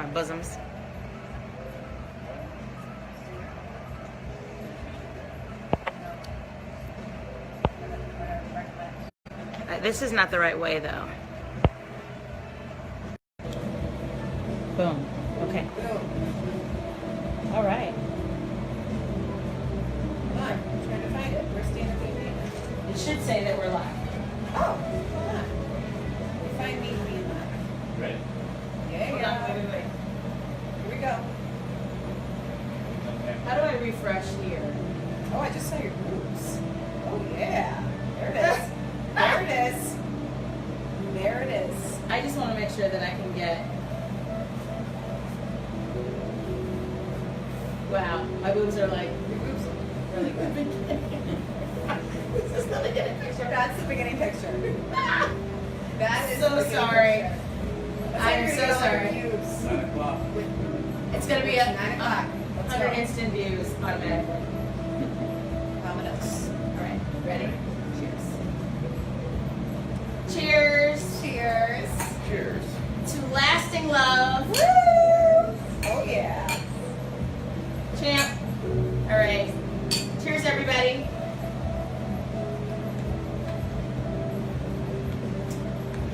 my bosoms. This is not the right way, though. Boom. Okay. All right. Come on, I'm trying to find it. Where's Dana being Dana? It should say that we're live. Oh, hold on. You find me being live. Ready? Yeah, Hold yeah. on, wait. Here we go. Okay. How do I refresh here? Oh, I just saw your boobs. Oh, yeah. There it is. There it is. There it is. I just want to make sure that I can get. Wow, my boobs are like Your boobs are really good. This is not a good picture. That's the beginning picture. That is So the beginning sorry. picture. That's I how am you're so gonna get all your sorry. views. 9 o'clock. It's gonna be a 9 o'clock. Let's 100 go. instant views automatically. Vamonos. All right, ready? Cheers. Cheers Cheers. Cheers. to lasting love, Woo! Oh, yeah. champ. All right, cheers, everybody.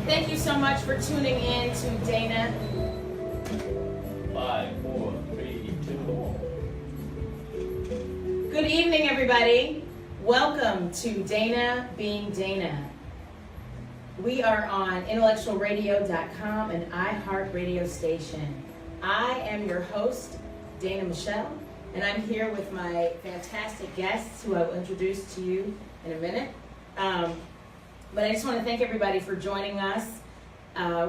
Thank you so much for tuning in to Dana. 5, 4, 3, 2. Good evening, everybody. Welcome to Dana Being Dana. We are on intellectualradio.com, an iHeart radio station. I am your host, Dana Michelle, and I'm here with my fantastic guests who I will introduce to you in a minute. But I just want to thank everybody for joining us.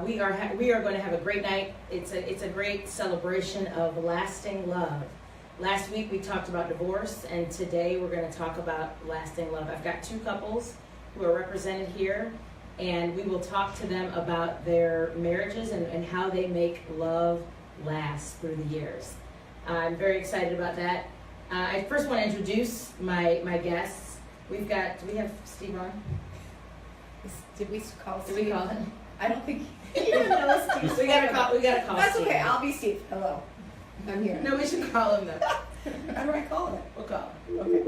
We are going to have a great night. It's a great celebration of lasting love. Last week we talked about divorce, and today we're going to talk about lasting love. I've got two couples who are represented here, and we will talk to them about their marriages and how they make love last through the years. I'm very excited about that. I first want to introduce my guests. Do we have Steve on? Did we call Did Steve? we call him? I don't think. We gotta call That's Steve. okay. I'll be Steve. Hello. I'm here. No, we should call him though. How do I call it? We'll call him. Okay.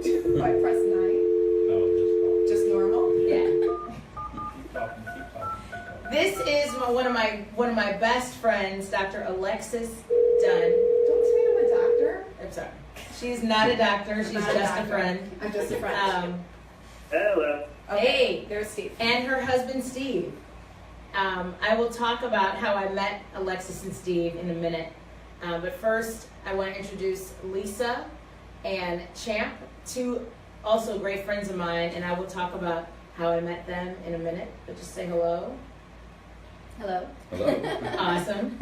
Do I press 9? No, just Just normal? Yeah. talk. Keep talking. This is one of my best friends, Dr. Alexis Dunn. Don't say I'm a doctor. I'm sorry. She's not a doctor. She's I'm not just a doctor. friend. I'm just a friend. Hello. Okay, Hey. There's Steve. And her husband, Steve. I will talk about how I met Alexis and Steve in a minute. But first, I want to introduce Lisa and Champ, two also great friends of mine, and I will talk about how I met them in a minute. But just say hello. Hello. Hello. Awesome.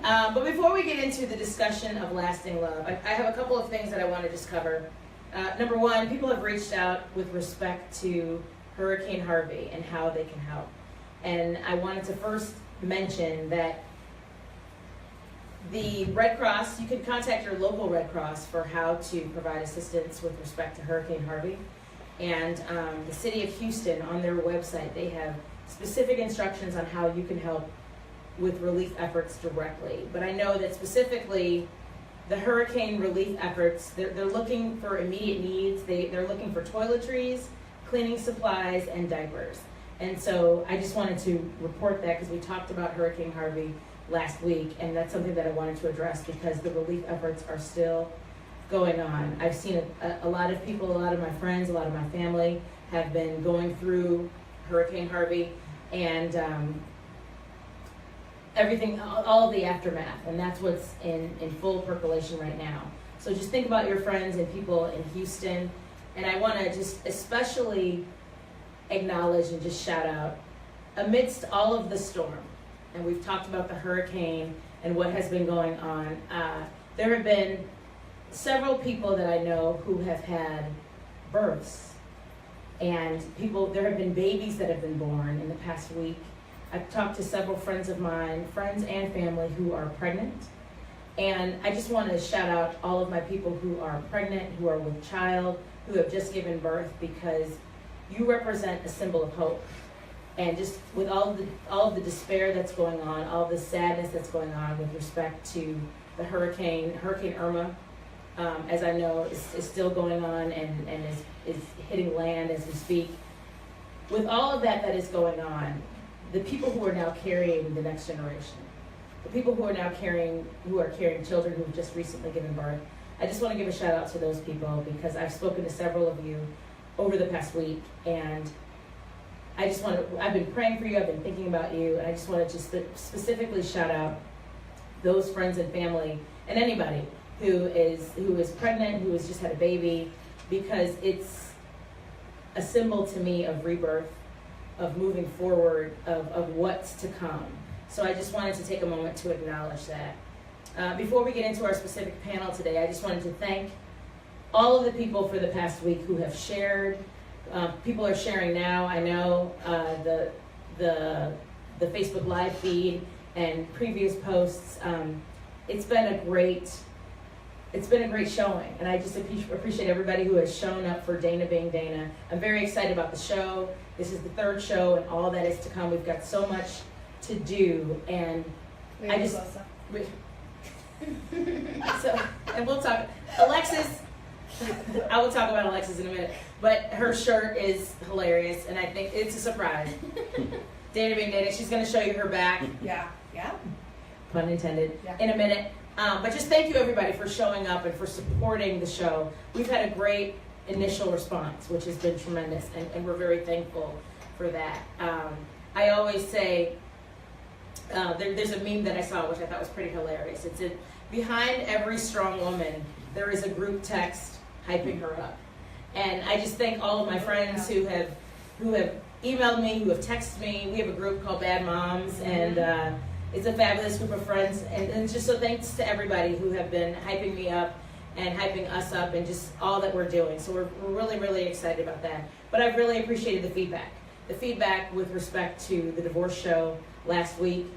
But before we get into the discussion of lasting love, I have a couple of things that I want to just cover. Number one, people have reached out with respect to Hurricane Harvey and how they can help. And I wanted to first mention that the Red Cross, you can contact your local Red Cross for how to provide assistance with respect to Hurricane Harvey. And the city of Houston, on their website, they have specific instructions on how you can help with relief efforts directly. But I know that specifically the hurricane relief efforts, they're looking for immediate needs. They're looking for toiletries, cleaning supplies, and diapers. And so I just wanted to report that because we talked about Hurricane Harvey last week, and that's something that I wanted to address because the relief efforts are still going on. I've seen a lot of people, a lot of my friends, a lot of my family have been going through Hurricane Harvey and everything, all of the aftermath, and that's what's in full percolation right now. So just think about your friends and people in Houston, and I want to just especially acknowledge and just shout out, amidst all of the storm, and we've talked about the hurricane and what has been going on, there have been several people that I know who have had births, and there have been babies that have been born in the past week. I've talked to several friends of mine, friends and family who are pregnant, and I just want to shout out all of my people who are pregnant, who are with child, who have just given birth, because you represent a symbol of hope. And just with all of the despair that's going on, all of the sadness that's going on with respect to the Hurricane Irma, as I know is still going on and is hitting land as we speak. With all of that is going on, the people who are now carrying the next generation, the people who are now carrying children who've just recently given birth, I just want to give a shout out to those people because I've spoken to several of you over the past week, and I've been praying for you, I've been thinking about you, and I just want to specifically shout out those friends and family and anybody who is pregnant, who has just had a baby, because it's a symbol to me of rebirth, of moving forward, of what's to come. So I just wanted to take a moment to acknowledge that. Before we get into our specific panel today, I just wanted to thank all of the people for the past week who have shared. People are sharing now. I know the Facebook Live feed and previous posts. It's been a great showing, and I just appreciate everybody who has shown up for Dana Being Dana. I'm very excited about the show. This is the third show, and all that is to come. We've got so much to do, and and we'll talk. Alexis, I will talk about Alexis in a minute, but her shirt is hilarious, and I think it's a surprise. Dana Being Dana, she's going to show you her back. Yeah. Pun intended. Yeah. In a minute. But just thank you everybody for showing up and for supporting the show. We've had a great initial response, which has been tremendous, and we're very thankful for that. I always say, there's a meme that I saw which I thought was pretty hilarious. It said, behind every strong woman, there is a group text hyping her up. And I just thank all of my friends who have emailed me, who have texted me. We have a group called Bad Moms, and it's a fabulous group of friends. And just so thanks to everybody who have been hyping me up and hyping us up and just all that we're doing. So we're really, really excited about that. But I've really appreciated the feedback. The feedback with respect to the divorce show last week.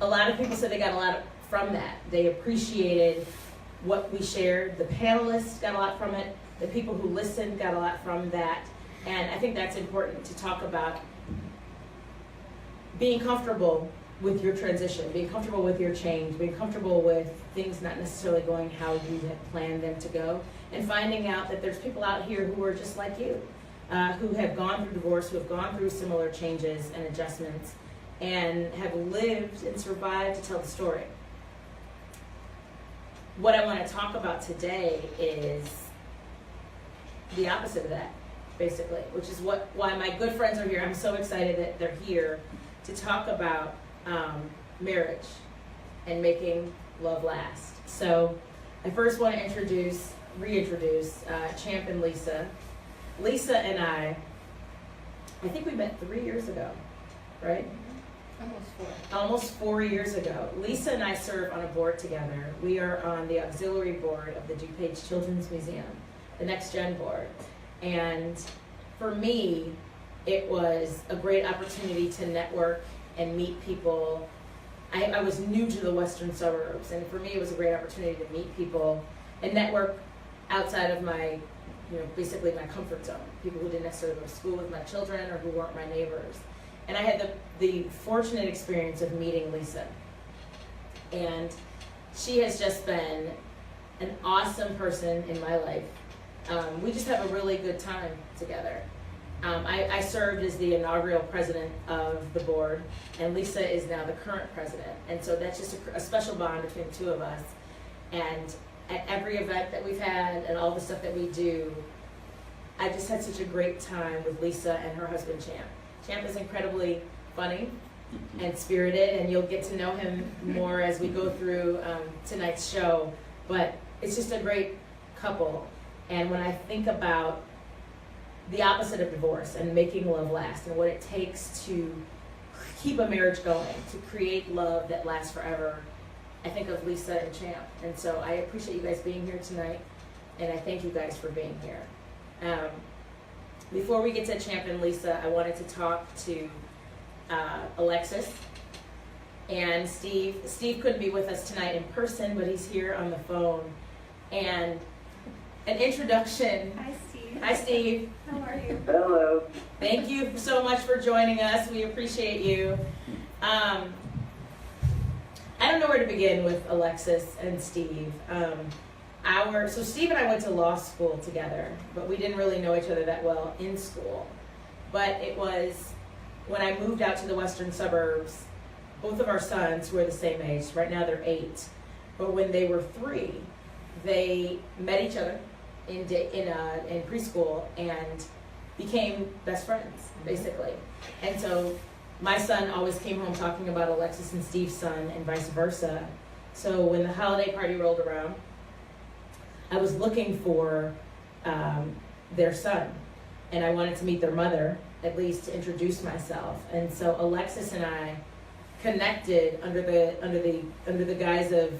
A lot of people said they got a lot from that. They appreciated what we shared. The panelists got a lot from it. The people who listened got a lot from that. And I think that's important to talk about being comfortable with your transition, being comfortable with your change, being comfortable with things not necessarily going how you had planned them to go, and finding out that there's people out here who are just like you, who have gone through divorce, who have gone through similar changes and adjustments, and have lived and survived to tell the story. What I want to talk about today is the opposite of that, basically, which is why my good friends are here. I'm so excited that they're here to talk about marriage and making love last. So I first want to reintroduce Champ and Lisa. Lisa and I think we met 3 years ago, right? Almost 4 years ago. Lisa and I serve on a board together. We are on the auxiliary board of the DuPage Children's Museum, the Next Gen board. And for me, it was a great opportunity to network and meet people. I was new to the western suburbs, and for me it was a great opportunity to meet people and network outside of my, basically my comfort zone. People who didn't necessarily go to school with my children or who weren't my neighbors. And I had the fortunate experience of meeting Lisa. And she has just been an awesome person in my life. We just have a really good time together. I served as the inaugural president of the board, and Lisa is now the current president. And so that's just a special bond between the two of us. And at every event that we've had and all the stuff that we do, I just had such a great time with Lisa and her husband, Champ. Champ is incredibly funny and spirited, and you'll get to know him more as we go through tonight's show. But it's just a great couple. And when I think about the opposite of divorce and making love last and what it takes to keep a marriage going, to create love that lasts forever, I think of Lisa and Champ. And so I appreciate you guys being here tonight, and I thank you guys for being here. Before we get to Champ and Lisa, I wanted to talk to Alexis and Steve. Steve couldn't be with us tonight in person, but he's here on the phone. And an introduction. Hi, Steve. Hi, Steve. How are you? Hello. Thank you so much for joining us. We appreciate you. I don't know where to begin with Alexis and Steve. So Steve and I went to law school together, but we didn't really know each other that well in school. But it was when I moved out to the western suburbs, both of our sons were the same age. Right now they're 8. But when they were 3, they met each other in preschool and became best friends, basically. And so my son always came home talking about Alexis and Steve's son and vice versa. So when the holiday party rolled around, I was looking for their son, and I wanted to meet their mother, at least to introduce myself. And so Alexis and I connected under the guise of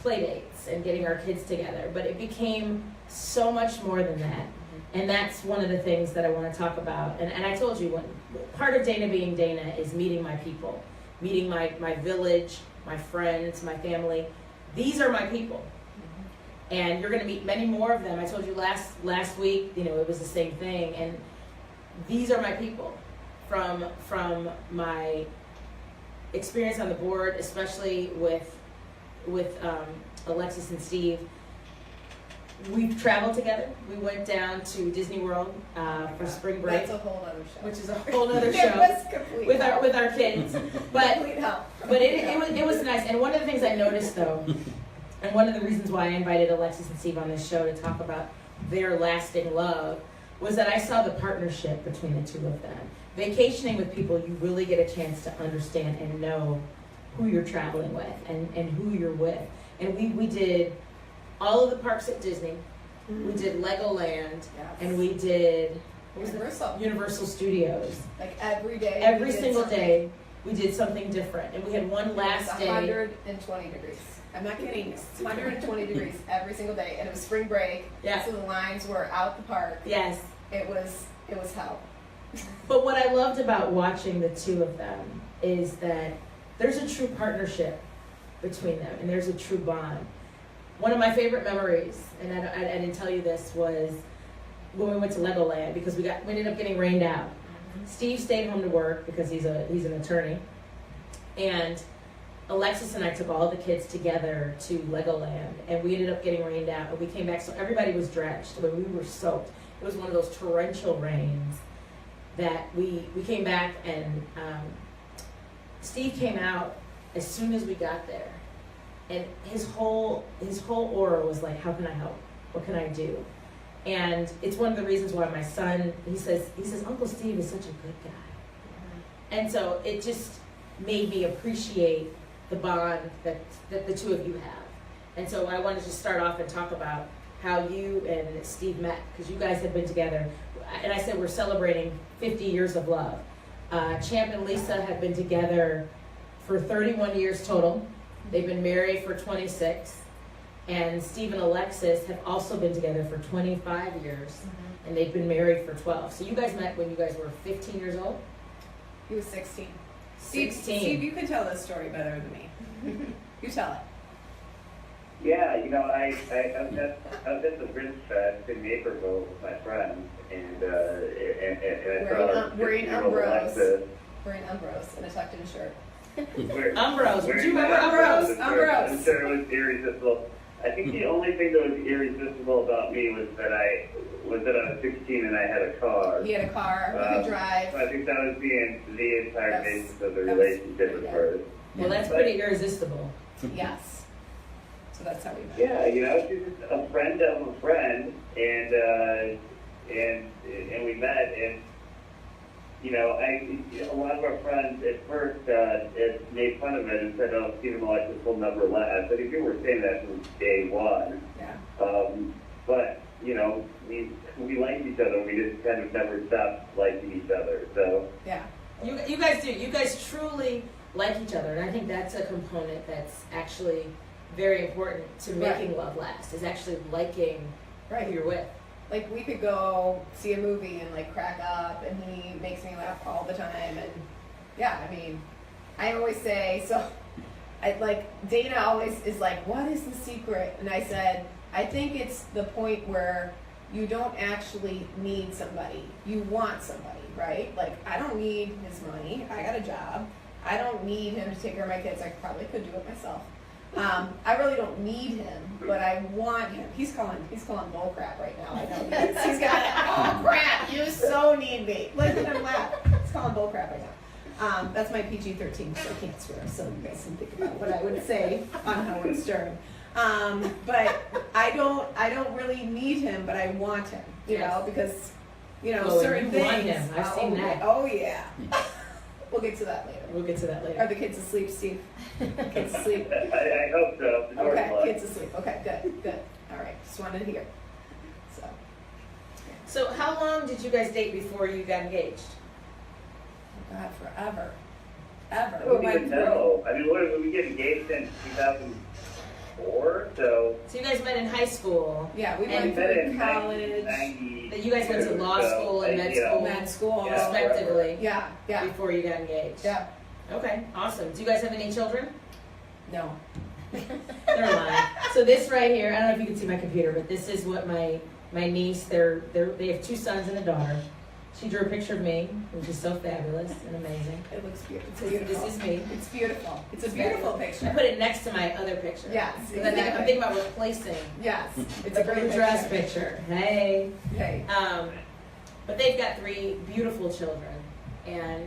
play dates and getting our kids together. But it became so much more than that. And that's one of the things that I want to talk about. And I told you, part of Dana being Dana is meeting my people, meeting my village, my friends, my family. These are my people. And you're going to meet many more of them. I told you last week, it was the same thing. And these are my people from my experience on the board, especially with Alexis and Steve. We've traveled together. We went down to Disney World for spring break. That's a whole other show. Which is a whole other It show was complete with hell. our kids. But Complete hell. it was nice. And one of the things I noticed though, and one of the reasons why I invited Alexis and Steve on this show to talk about their lasting love, was that I saw the partnership between the two of them. Vacationing with people, you really get a chance to understand and know who you're traveling with and who you're with. And we did all of the parks at Disney. We did Legoland, Yes. and we did Universal Studios. Like every day. Every we did single something. day, we did something different. And we had one last It was day. 120 degrees. I'm not kidding. 120 degrees every single day, and it was spring break. Yeah. So the lines were out the park. Yes. It was hell. But what I loved about watching the two of them is that there's a true partnership between them, and there's a true bond. One of my favorite memories, and I didn't tell you this, was when we went to Legoland, because we ended up getting rained out. Steve stayed home to work because he's an attorney, and Alexis and I took all the kids together to Legoland, and we ended up getting rained out, and we came back, so everybody was drenched. When we were soaked, it was one of those torrential rains that we came back, and Steve came out as soon as we got there, and his whole aura was like, how can I help? What can I do? And it's one of the reasons why my son, he says, Uncle Steve is such a good guy. And so it just made me appreciate the bond that the two of you have. And so I wanted to start off and talk about how you and Steve met, because you guys have been together. And I said we're celebrating 50 years of love. Champ and Lisa have been together for 31 years total. They've been married for 26. And Steve and Alexis have also been together for 25 years. And they've been married for 12. So you guys met when you guys were 15 years old? He was 16. 16. Steve, you can tell this story better than me. You tell it. Yeah, I was at the Rinse Fest in Naperville with my friends, and I saw We're in 15-year-old Umbros. Alexis. We're in Umbros in a tucked in shirt. Umbros. Do you remember Umbros? Umbros. I'm sure it was irresistible. I think the only thing that was irresistible about me was that I was 16 and I had a car. He had a car. He could drive. I think that was the entire That's- basis of the that was- relationship at yeah. first. Well, that's pretty irresistible. Yes. So that's how we met. Yeah, she's just a friend of a friend, and we met, and a lot of our friends at first made fun of it and said, "Oh, Stephen Alexis will never last." I think people were saying that from day one. Yeah. But we liked each other. We just kind of never stopped liking each other. So Yeah. You guys do. You guys truly like each other, and I think that's a component that's actually very important to making love last. Is actually liking Right. who you're with. Like we could go see a movie and like crack up, and he makes me laugh all the time. And yeah, I mean, I always say so. Dana always is like, "What is the secret?" And I said, "I think it's the point where you don't actually need somebody. You want somebody, right? Like, I don't need his money. I got a job. I don't need him to take care of my kids. I probably could do it myself. I really don't need him, but I want him. He's calling bull crap right now. I know he is. He's got it. Oh crap! You so need me. Look at him laugh. He's calling bull crap right now. That's my PG-13, so I can't swear. So you guys can think about what I would say on Howard Stern. But I don't really need him, but I want him. You know, because certain you things. want him. I've seen that. Oh yeah. We'll get to that later. We'll get to that Are later. the kids asleep, Steve? Kids asleep? I hope so. The door's Okay, locked. kids asleep. Okay, good. All right, just wanted to hear. So, So how long did you guys date before you got engaged? oh God, forever. I Ever. don't We went even through- know. I mean, what did we get engaged in 2004? So So you guys met in high school. Yeah, we And went we met through in college, 90. That you guys went to law school and med school. med school. Yeah. Respectively. Yeah, yeah, Before you got engaged. yeah. Okay, awesome. Do you guys have any children? No. They're lying. So this right here, I don't know if you can see my computer, but this is what my niece, they have 2 sons and a daughter. She drew a picture of me, which is so fabulous and amazing. It looks beautiful. It's This beautiful. is me. It's beautiful. It's a beautiful I picture. put it next to my other picture. Yes, Because I'm exactly. thinking about replacing Yes, it's the a great blue dress picture. picture. Hey. Hey. But they've got 3 beautiful children, and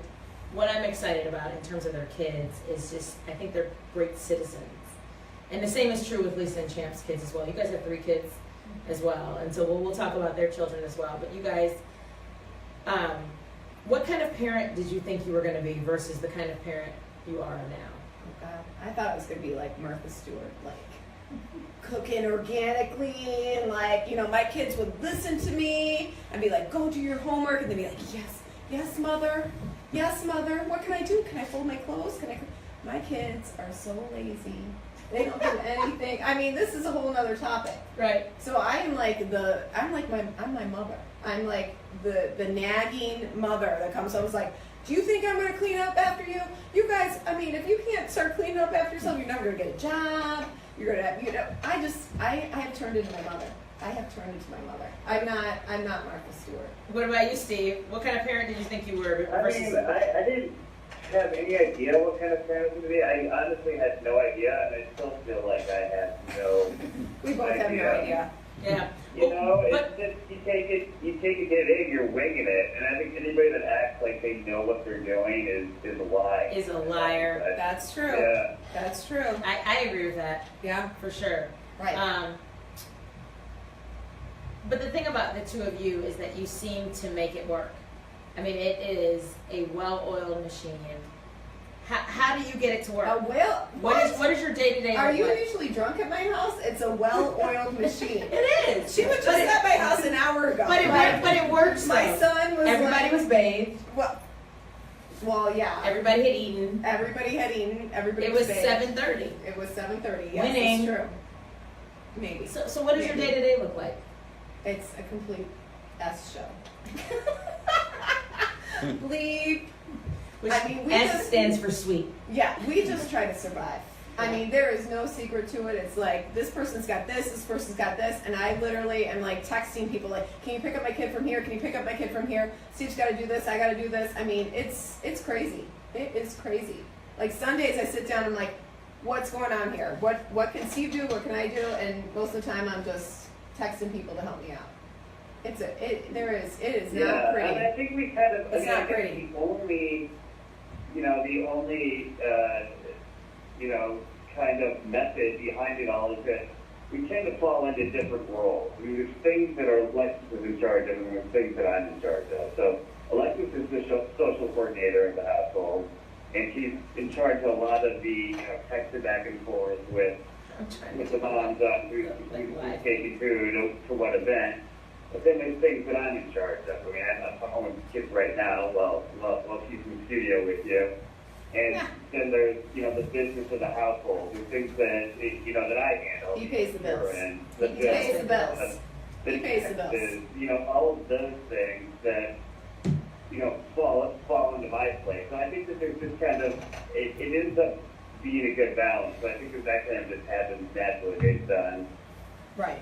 what I'm excited about in terms of their kids is just, I think they're great citizens. And the same is true with Lisa and Champ's kids as well. You guys have 3 kids as well, and so we'll talk about their children as well. But you guys, what kind of parent did you think you were going to be versus the kind of parent you are now? Oh God, I thought it was gonna be like Martha Stewart, like cooking organically, and like, my kids would listen to me and be like, "Go do your homework," and they'd be like, yes, mother, what can I do? Can I fold my clothes? My kids are so lazy. They don't do anything. I mean, this is a whole nother topic. Right. So I'm my mother. I'm like the nagging mother that comes home, is like, "Do you think I'm going to clean up after you? You guys, I mean, if you can't start cleaning up after yourself, you're never going to get a job. You're going to have, I have turned into my mother. I have turned into my mother. I'm not Martha Stewart. What about you, Steve? What kind of parent did you think you were I versus? mean, I didn't have any idea what kind of parent I was going to be. I honestly had no idea, and I still feel like I have no We both have no idea. Yeah. You know, But- it's just, you take a kid in, you're winging it, and I think anybody that acts like they know what they're doing is a lie. Is a liar. But, That's true. yeah. That's true. I agree with that Yeah. for sure. Right. But the thing about the 2 of you is that you seem to make it work. I mean, it is a well-oiled machine. How do you get it to work? What is your day-to-day Are look you like? usually drunk at my house? It's a well-oiled machine. It is. She was just But it- at my house an hour ago. But it works. My though. son was Everybody like, was bathed. well, yeah. Everybody had eaten. Everybody had eaten. Everybody It was bathed. 7:30. It was 7:30. Yes, Winning. it's true. Maybe. So what does your day-to-day look like? It's a complete S show. Bleep. Which I mean, we S just- stands for sweet. Yeah, we just try to survive. I mean, there is no secret to it. It's like, this person's got this person's got this, and I literally am like texting people like, "Can you pick up my kid from here? Can you pick up my kid from here? Steve's got to do this. I got to do this." I mean, it's crazy. It is crazy. Like Sundays, I sit down and I'm like, "What's going on here? What can Steve do? What can I do?" And most of the time, I'm just texting people to help me out. It is Yeah, not pretty. and I think we kind of, It's not I guess pretty. the only, kind of method behind it all is that we tend to fall into different roles. I mean, there's things that are Alexis is in charge of, and there's things that I'm in charge of. So Alexis is the social coordinator of the household, and she's in charge of a lot of the texting back and forth with I'm trying the to. moms on who's taking food to what event. But then there's things that I'm in charge of. I mean, I'm home with kids right now while she's in the studio with you. And then there's, the business of the household. There's things that, that I handle. He pays the bills. And He pays the bills. the He pays the bills. taxes, all of those things that, fall into my plate. So I think that there's just kind of, it ends up being a good balance. But I think that kind of just happens naturally based on, Right.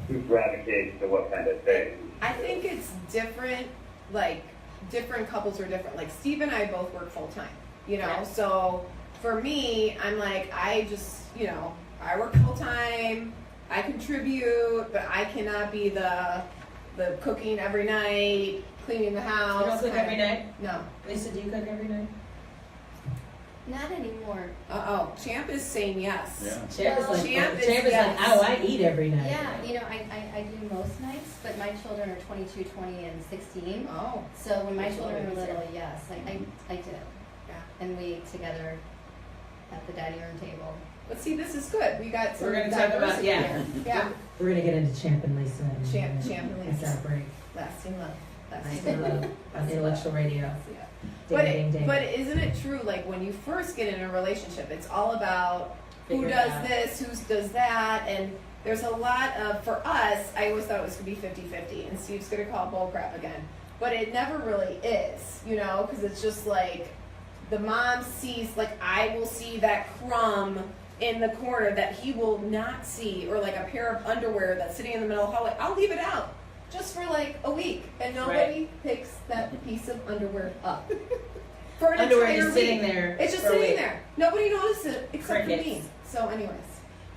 who gravitates to what kind of thing. I think it's different, like, different couples are different. Like, Steve and I both work full-time, you know? Yeah. So, for me, I'm like, I just, you know, I work full-time, I contribute, but I cannot be the cooking every night, cleaning the house. You don't cook every night? No. Lisa, do you cook every night? Not anymore. Champ is saying yes. Yeah. Champ is Well, like, Champ is like, yes. oh, I eat every night. Yeah, you know, I do most nights, but my children are 22, 20, and 16. Oh. So when my That's children were really little, easier. yes, I did. Yeah. And we ate together at the dining room table. But see, this is good. We got some We're gonna talk about- diversity yeah. here. Yeah. We're gonna get into Champ and Lisa. And, Champ and Lisa. After our break. Lasting love. Lasting love on Intellectual Radio. Yeah. Ding, ding, ding. But isn't it true, like, when you first get in a relationship, it's all about who Figure it does out. this, who does that, and there's a lot of, for us, I always thought it was going to be 50-50, and Steve's going to call it bull crap again. But it never really is, you know, because it's just like, the mom sees, like, I will see that crumb in the corner that he will not see, or like a pair of underwear that's sitting in the middle of the hallway. I'll leave it out just for like a week, and nobody picks that piece of underwear up. For an Underwear entire just sitting week. there. It's just for a sitting week. there. Nobody notices it except for me. Crickets. So, anyways.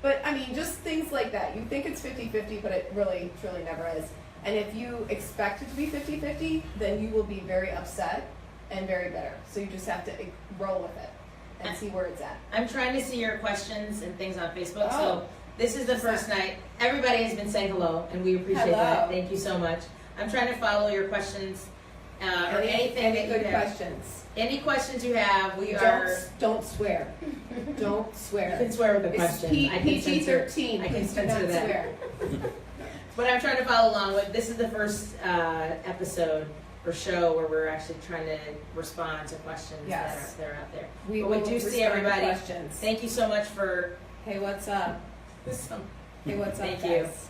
But I mean, just things like that. You think it's 50-50, but it really, truly never is. And if you expect it to be 50-50, then you will be very upset and very bitter. So you just have to roll with it and see where it's at. I'm trying to see your questions and things on Facebook. Oh. So this is the first night. Everybody has been saying hello, and we appreciate Hello. that. Thank you so much. I'm trying to follow your questions or anything Any that you good have. questions? Any questions you have, we are. Don't swear. Don't You swear. can swear with the It's question. I can censor. PG-13. I can Please do censor not that. swear. But I'm trying to follow along with. This is the first episode or show where we're actually trying to respond to questions Yes. that are out there. We But we will do see respond to everybody. questions. Thank you so much for Hey, what's up? some. Hey, what's up, Thank you. guys?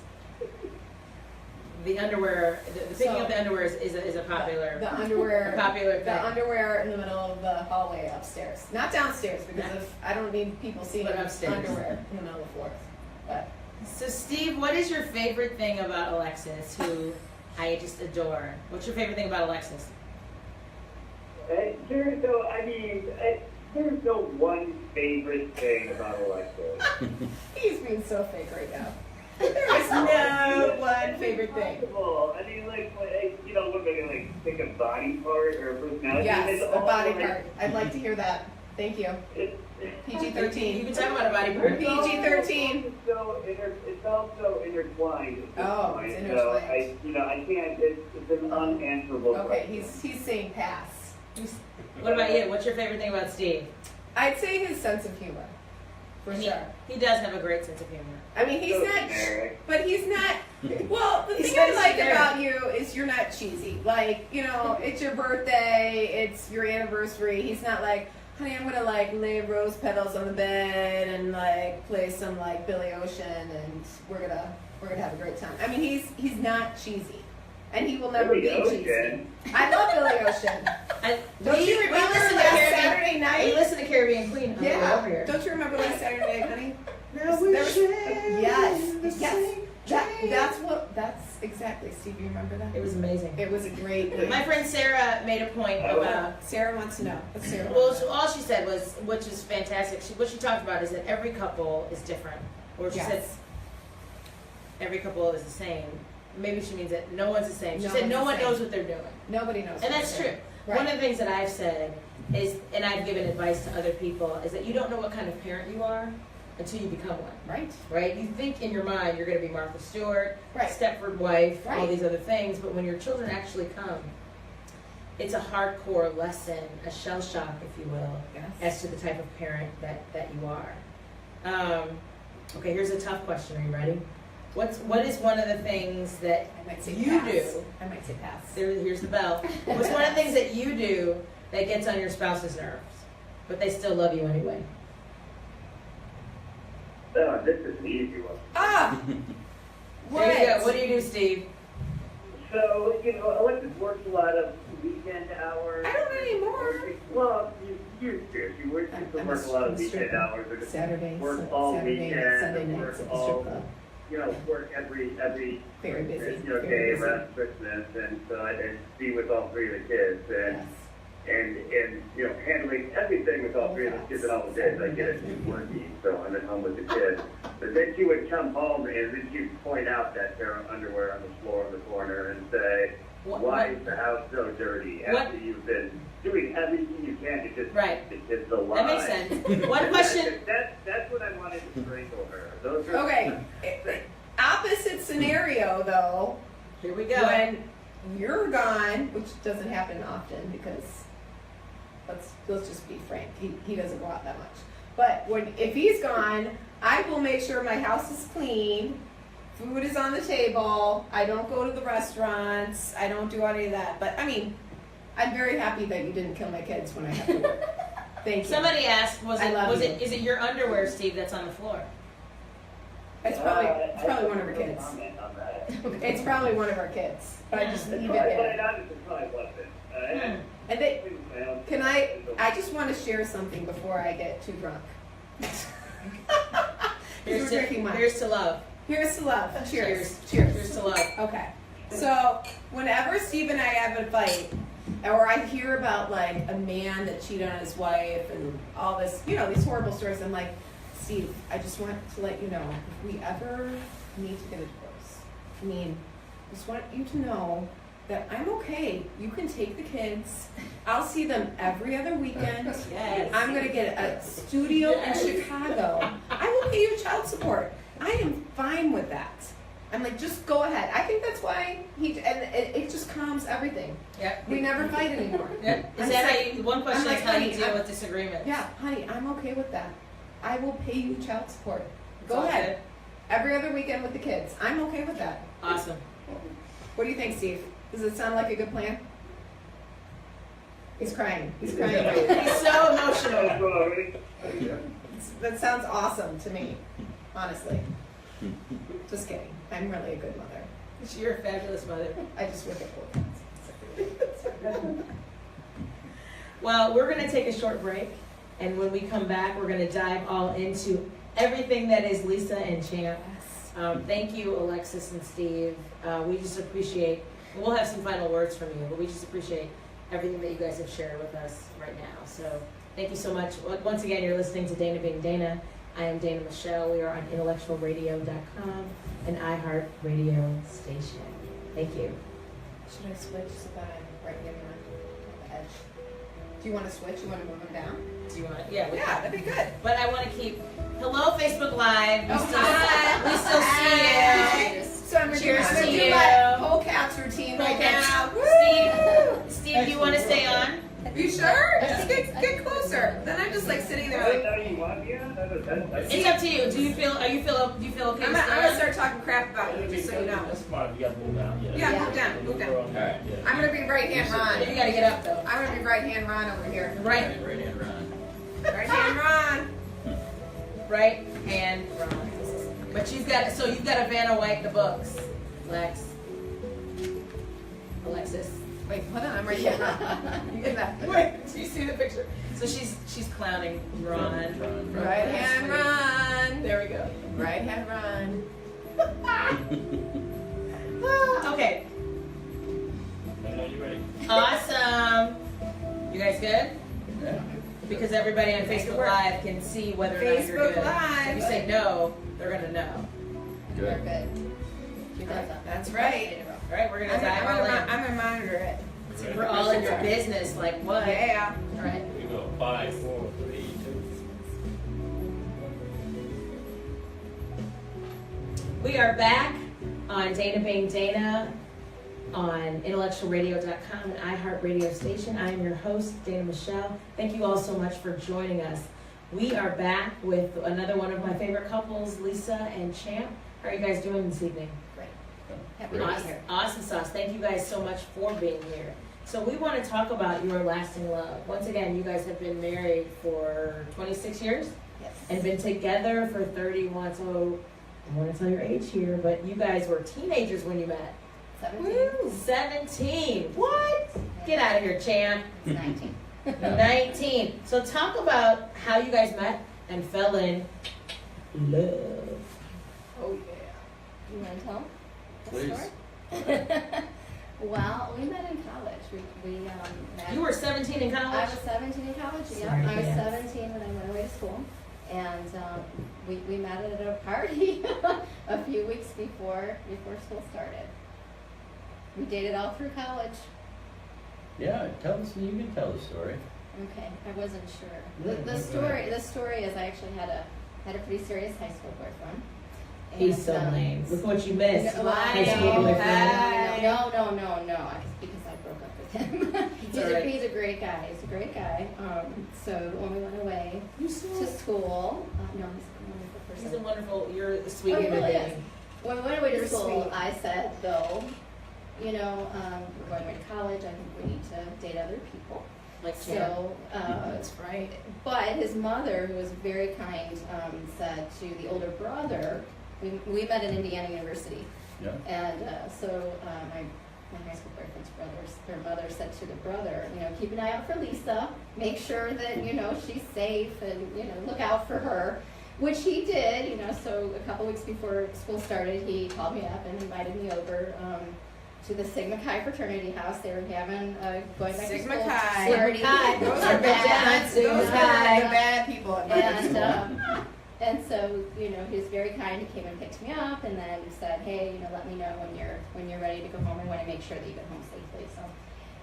The underwear, the picking So- up the underwear is a popular, The underwear. a popular The thing. underwear in the middle of the hallway upstairs, not downstairs, because if I don't need people seeing But upstairs. underwear in the middle of the floor. But So Steve, what is your favorite thing about Alexis, who I just adore? What's your favorite thing about Alexis? There's no one favorite thing about Alexa. he's being so fake right now. There is no one favorite thing. Possible. I mean, like, what are they gonna like pick a body part or a personality? Yes, It's a all, body like, part. I'd like to hear that. Thank you. It, You PG-13. can talk about a body part. PG-13. It's also intertwined. at this Oh, point. it's So intertwined. I can't. It's an unanswerable Okay, question. he's saying pass. What about you? What's your favorite thing about Steve? I'd say his sense of humor, for And sure. He does have a great sense of humor. I mean, he's So not, generic. but he's not. Well, the He's thing I very like generic. about you is you're not cheesy. Like, you know, it's your birthday, it's your anniversary. He's not like, honey, I'm gonna like lay rose petals on the bed and like play some like Billy Ocean, and we're gonna have a great time. I mean, he's not cheesy, and he will never Billy be cheesy. Ocean. I love Billy Ocean. Don't Don't you remember listen to last Caribbean, Saturday We night? listen to Caribbean Queen on the way over Yeah. here. Don't you remember last Saturday night, honey? Now There we're was- sharing Yes, the yes. same dream. That's exactly, Steve, you remember that? It was amazing. It was a great My friend Sarah made a point about. Sarah wants to know. What's Sarah Well, want to know? all she said was, which is fantastic. What she talked about is that every couple is different, or she said Yes. every couple is the same. Maybe she means that no one's the same. She No said one's no the one same. knows what they're doing, Nobody knows. and that's true. Right. One of the things that I've said is, and I've given advice to other people, is that you don't know what kind of parent you are until you become one. Right. Right? You think in your mind you're going to be Martha Stewart, Right. Stepford wife, all Right. these other things, but when your children actually come, it's a hardcore lesson, a shell shock, if you will, Yes. as to the type of parent that you are. Okay, here's a tough question. Are you ready? What is one of the things that I might say you pass. do? I might say pass. Here's the bell. What's one of the things that you do that gets on your spouse's nerves, but they still love you anyway? Oh, this is an easy one. Ah! What? There you go. What do you do, Steve? So, Alexis works a lot of weekend hours. I don't anymore. Well, you do. You work a lot of weekend hours. Or just Saturday, work Sun- all Saturday, weekend. Sunday work nights at the all strip club. work every Very busy. day Very busy. around Christmas, and so I'd be with all three of the kids, Yes. and handling everything with all three of the kids and all the days I get it working, so I'm at home with the kids. But then she would come home and then she'd point out that pair of underwear on the floor in the corner and say, why is the house so dirty after you've been doing everything you can to just Right. keep the kids alive? That makes sense. One question. That's what I wanted to sprinkle her. Those are Okay. Opposite scenario though, Here we go. when you're gone, which doesn't happen often because let's just be frank, he doesn't go out that much. But if he's gone, I will make sure my house is clean, food is on the table, I don't go to the restaurants, I don't do any of that. But I mean, I'm very happy that you didn't kill my kids when I have to work. Thank you. Somebody asked, I love you. is it your underwear, Steve, that's on the floor? It's probably one of our kids. Comment on that. It's probably one of our kids. But I just leave it But there. honestly, it probably wasn't. And I just want to share something before I get too drunk. We're drinking wine. Here's to love. Here's to love. Cheers. Here's to love. Okay. So whenever Steve and I have a fight, or I hear about like a man that cheated on his wife and all this, these horrible stories, I'm like, Steve, I just want to let you know, if we ever need to get a divorce, I just want you to know that I'm okay. You can take the kids. I'll see them every other weekend. Yes. I'm going to get a studio in Chicago. I will pay you child support. I am fine with that. I'm like, just go ahead. I think that's why it just calms everything. Yep. We never fight anymore. Yep. Is I'm that saying- how you, one question I'm is like, how you honey, deal I'm- with disagreements? Yeah, honey, I'm okay with that. I will pay you child support. It's Go all ahead. Every other weekend with the kids. I'm okay with that. good. Awesome. What do you think, Steve? Does it sound like a good plan? He's crying. He's crying. He's so emotional. That sounds awesome to me, honestly. Just kidding. I'm really a good mother. You're a fabulous mother. I just work at Ford. Well, we're going to take a short break, and when we come back, we're going to dive all into everything that is Lisa and Champ. Thank you, Alexis and Steve. We just appreciate, we'll have some final words from you, but we just appreciate everything that you guys have shared with us right now. So thank you so much. Once again, you're listening to Dana Being Dana. I am Dana Michelle. We are on intellectualradio.com, an iHeart radio station. Thank you. Should I switch so that I'm right in the edge? Do you want to switch? You want to move them down? Do you want to? Yeah. Yeah, that'd be good. But I want to keep. Hello, Facebook Live. We Oh, still, hi. we still see you. So I'm gonna Cheers to do you. my whole cats routine right now. Steve, do you want to stay on? You sure? Just get closer. Then I'm just like sitting there like. you want me on? It's up to you. Do you feel okay? I'm gonna start talking crap about you, just so you know. That's fine, you gotta move down, Yeah, move down, move down. Alright, I'm gonna be right hand You Ron. got to get up though. I'm gonna be right hand Ron over here. Right, Right hand run. Right hand Ron. right, and wrong. But you've got a Vanna White the books, Lex. Alexis. Wait, hold on. I'm right hand Ron. You get that? Wait, do you see the picture? So she's clowning Ron. Right hand Ron. There we go. Right hand Ron. Okay. I know you ready. Awesome. You guys good? Yeah. Because everybody on Facebook Live can see whether or not you're Facebook good. Live. If you say no, they're gonna know. We're Good. good. Keep those up. That's right. All right, we're gonna dive all in. I'm gonna monitor it. We're all in your business, like what? Yeah. All right. We go 5, 4, 3, 2. We are back on Dana Being Dana on intellectualradio.com, an iHeart radio station. I am your host, Dana Michelle. Thank you all so much for joining us. We are back with another one of my favorite couples, Lisa and Champ. How are you guys doing this evening? Great. Happy to be Awesome, here. awesome sauce. Thank you guys so much for being here. So we want to talk about your lasting love. Once again, you guys have been married for 26 years Yes. and been together for 31. So I want to tell your age here, but you guys were teenagers when you met. 17. 17. What? Get out of here, Champ. It's 19. 19. So talk about how you guys met and fell in love. Oh yeah. You want to tell the Please. story? Well, we met in college. We met. You were 17 in I college? was 17 in college. Yeah, Sorry, I was yes. 17 when I went away to school, and we met at a party a few weeks before school started. We dated all through college. Yeah, tell us, you can tell the story. Okay, I wasn't sure. Yeah, The go story ahead. the story is I actually had a pretty serious high school boyfriend. He's so And, lame. Look what you missed. No, High school boyfriend. no, because I broke up with him. all right. He's a great guy. He's a great guy. So when we went away You to saw. school, no, he's a wonderful person. He's a wonderful. You're a sweet Oh, he human really being. is. When we went away to You're school, sweet. I said, though, we're going away to college. I think we need to date other people. Like So, That's right. but his mother, who was very kind, said to the older brother, we met at Indiana University. Yeah. And my high school boyfriend's their mother said to the brother, keep an eye out for Lisa, make sure that, she's safe and, look out for her, which he did, so a couple weeks before school started, he called me up and invited me over to the Sigma Chi fraternity house. They were having going back Sigma to school Chi. party. Sigma Chi. Those are bad. Sigma Those are Chi. the bad people at my school. And so, he was very kind. He came and picked me up, and then said, "Hey, let me know when you're ready to go home. I want to make sure that you get home safely." So,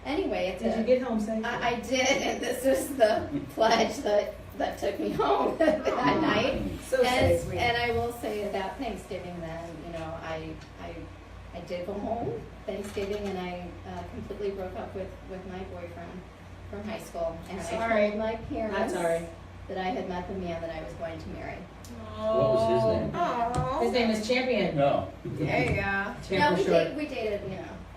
anyway, Did you get home safe? I did, and this was the pledge that took me home that night. So And, sweet. and I will say about Thanksgiving, then I did go home Thanksgiving, and I completely broke up with my boyfriend from high school, and Sorry. I told my parents I'm sorry. that I had met the man that I was going to marry. What was his name? Oh. His name is Champion. No. There you go. No, Champion we, short. we dated,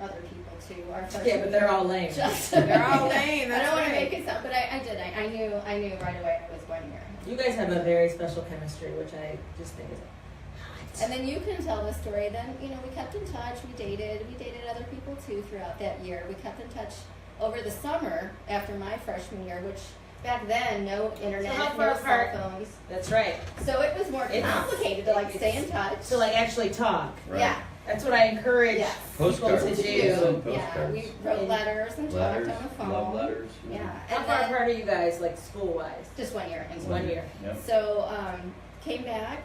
other people too. Our freshman Yeah, but they're all lame. Just They're all lame. I That's don't want to right. make it sound, but I did. I knew right away I was going to marry him. You guys have a very special chemistry, which I just think is hot. And then you can tell the story. Then we kept in touch. We dated other people too throughout that year. We kept in touch over the summer after my freshman year, which back then no internet, So how no far cell apart? phones. That's right. So it was more It's- complicated to stay in touch. To actually talk. Right. Yeah. That's what I encourage Yes. people Postcards. to To do. do. Postcards. Yeah, we wrote letters and Letters, talked on the phone. love letters. Yeah, How and far then apart are you guys, like school-wise? just 1 year. It's 1 year. Yep. So came back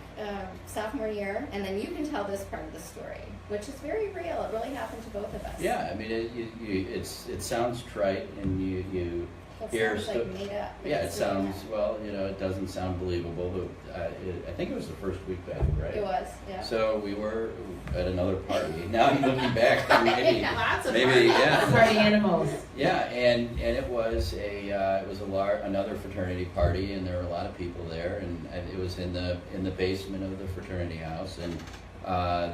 sophomore year, and then you can tell this part of the story, which is very real. It really happened to both of us. Yeah, I mean, it sounds trite, and you It hear sounds like made up. but yeah, it it's really sounds, well, it doesn't sound believable, but I think it was the first week back, not. right? It was, yeah. So we were at another party. Now I'm looking back, maybe, Lots of maybe, yeah. Party animals. Yeah, and it was another fraternity party, and there were a lot of people there, and it was in the basement of the fraternity house, and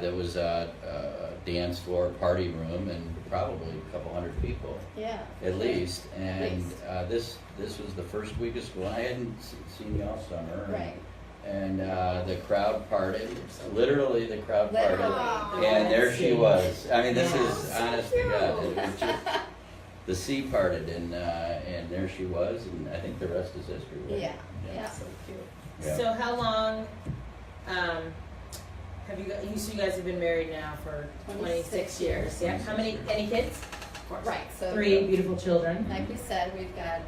there was a dance floor party room, and probably a couple hundred people Yeah. at least. And least. this was the first week of school. I hadn't seen you all summer. Right. And the crowd parted. Literally, the crowd parted. Literally. And there she was. I mean, this Yeah. is honest to God. It was just, the sea parted, and there she was, and I think the rest is history. Right? Yeah. Yeah. So cute. Yeah. So how long have you guys have been married now for 26 years? Yeah. How many? Any kids? Right. So 3 beautiful children. like we said, we've got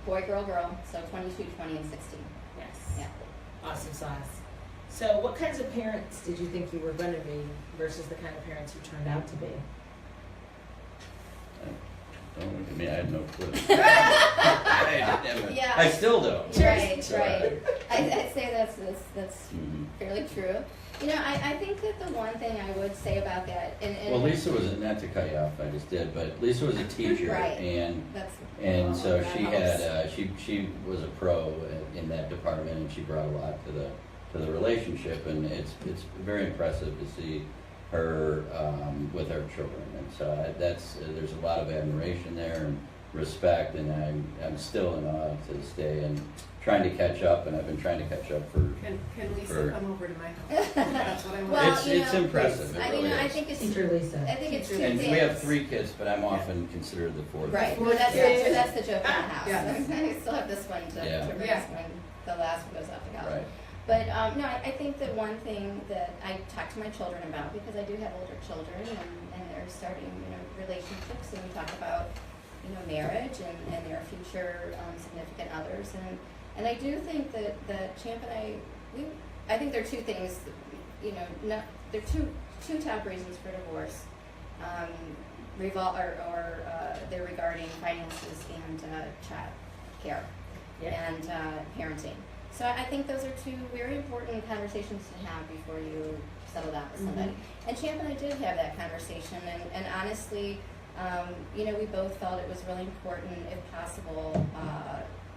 boy, girl, girl. So 22, 20, and 16. Yes. Yeah. Awesome sauce. So what kinds of parents did you think you were going to be versus the kind of parents you turned out to be? Don't look at me. I had no clue. I didn't have Yeah. I still don't. Right. So, Right. I'd say that's mhm. fairly true. I think that the one thing I would say about that, and Well, Lisa was, not to cut you off, I just did, but Lisa was a teacher, Right. and that's so that she helps. had she was a pro in that department, and she brought a lot to the relationship, and it's very impressive to see her with her children, and so there's a lot of admiration there and respect, and I'm still in awe to this day, and trying to catch up, and I've been trying to catch up for. Can Lisa For- come over to my house? That's what I want. Well, It's impressive. It really I is. think it's Teacher Lisa. I think it's two And things. we have 3 kids, but I'm often considered the 4th. Right. Fourth Well, that's kid. that's the joke in the house. Yes. I still have this one to Yeah. raise Yeah. when the last one goes off the couch. Right. But no, I think that one thing that I talk to my children about, because I do have older children and they're starting, relationships, and we talk about, marriage and their future significant others. And I do think that Champ and I think there are two things, there are two top reasons for divorce. They're regarding finances and child care and parenting. So I think those are two very important conversations to have before you settle down with somebody. And Champ and I did have that conversation, and honestly, we both felt it was really important, if possible,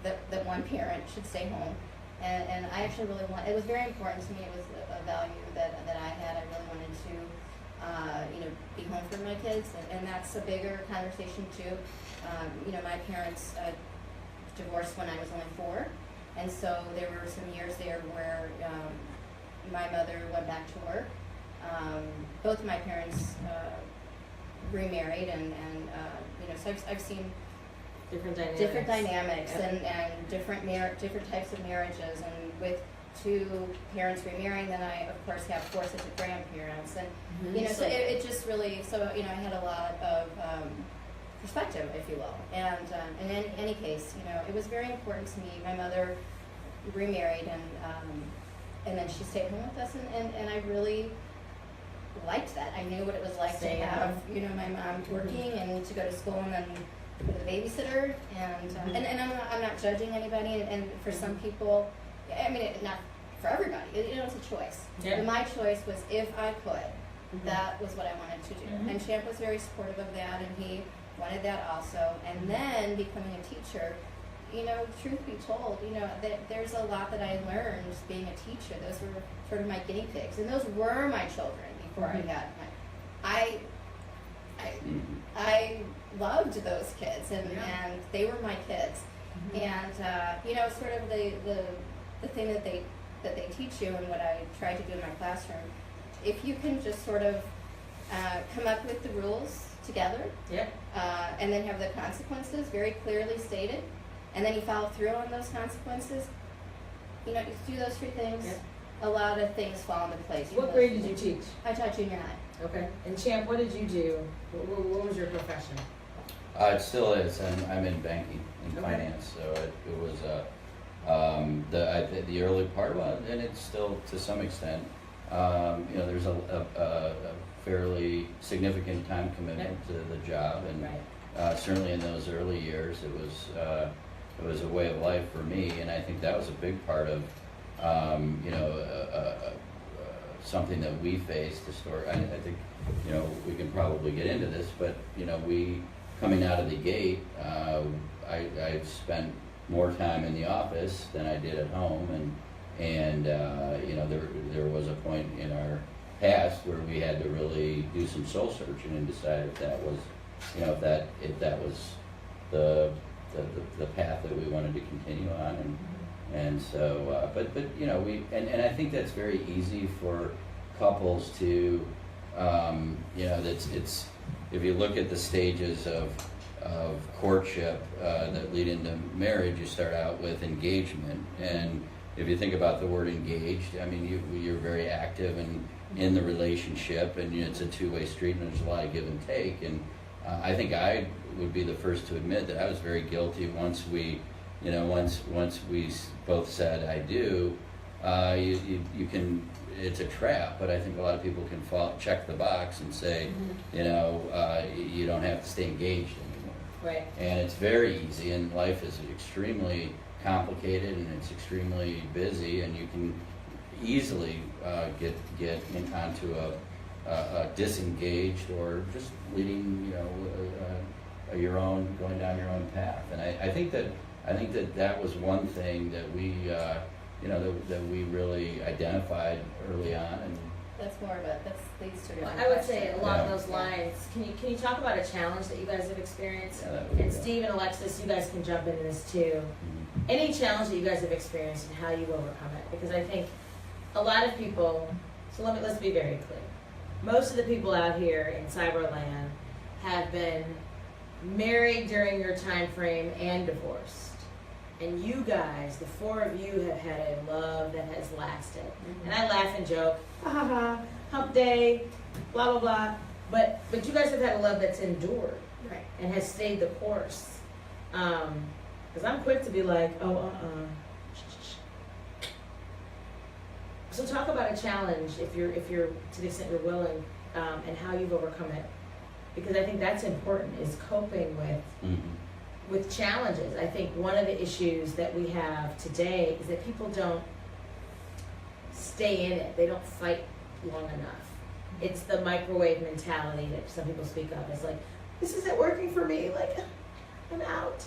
that one parent should stay home. And I actually really it was very important to me. It was a value that I had. I really wanted to, be home for my kids, and that's a bigger conversation too. My parents divorced when I was only 4, and so there were some years there where my mother went back to work. Both of my parents remarried, and so I've seen Different dynamics. different dynamics Yep. and different types of marriages, and with 2 parents remarrying, then I of course have 4 sets of grandparents, and so it just really, I had a lot of perspective, if you will, and in any case, it was very important to me. My mother remarried, and then she stayed home with us, and I really liked that. I knew what it was like Staying to have home. my mom working and to go to school and then with a babysitter, and I'm not judging anybody, and for some people, I mean, not for everybody, it's a choice. Yeah. And my choice was, if I could, that was what I wanted to do. And Champ was very supportive of that, and he wanted that also. And then becoming a teacher, truth be told, that there's a lot that I learned being a teacher. Those were sort of my guinea pigs, and those were my children before I got I loved those kids, and they were my kids. And sort of the thing that they teach you, and what I try to do in my classroom, if you can just sort of come up with the rules together, and then have the consequences very clearly stated, and then you follow through on those consequences, you do those 3 things, a lot of things fall into place. What grade did you teach? I taught junior high. Okay. And Champ, what did you do? What was your profession? It still is. I'm in banking and Okay. finance, so it was the early part of it, and it's still to some extent. There's a fairly significant time commitment to the job, and Right. certainly in those early years, it was a way of life for me, and I think that was a big part of something that we faced historically. I think we can probably get into this, but we coming out of the gate, I spent more time in the office than I did at home, and there was a point in our past where we had to really do some soul searching and decide if that was if that was the path that we wanted to continue on, and so but I think that's very easy for couples to it's if you look at the stages of courtship that lead into marriage, you start out with engagement, and if you think about the word engaged, I mean you're very active and in the relationship, and it's a two-way street, and there's a lot of give and take, and I think I would be the first to admit that I was very guilty once we both said I do. You can, it's a trap, but I think a lot of people can check the box and say, you don't have to stay engaged anymore. Right. And it's very easy, and life is extremely complicated, and it's extremely busy, and you can easily get onto a disengaged or just leading, going down your own path. And I think that was one thing that we that we really identified early on. And That's more of that's leads to a different I would say question. along Yeah. those lines, can you talk about a challenge that you guys have experienced? Yeah, that would be And good. Steve and Alexis, you guys can jump into this too. Any challenge that you guys have experienced and how you overcome it? Because I think a lot of people, let's be very clear. Most of the people out here in Cyberland have been married during your time frame and divorced. And you guys, the four of you, have had a love that has lasted. Mm-hmm. And I laugh and joke, ha ha ha, hump day, blah blah blah. But you guys have had a love that's endured Right. and has stayed the course. Because I'm quick to be like, oh So talk about a challenge if you're to the extent you're willing, and how you've overcome it. Because I think that's important, is coping with challenges. I think one of the issues that we have today is that people don't stay in it. They don't fight long enough. It's the microwave mentality that some people speak of. It's like, this isn't working for me, like, I'm out.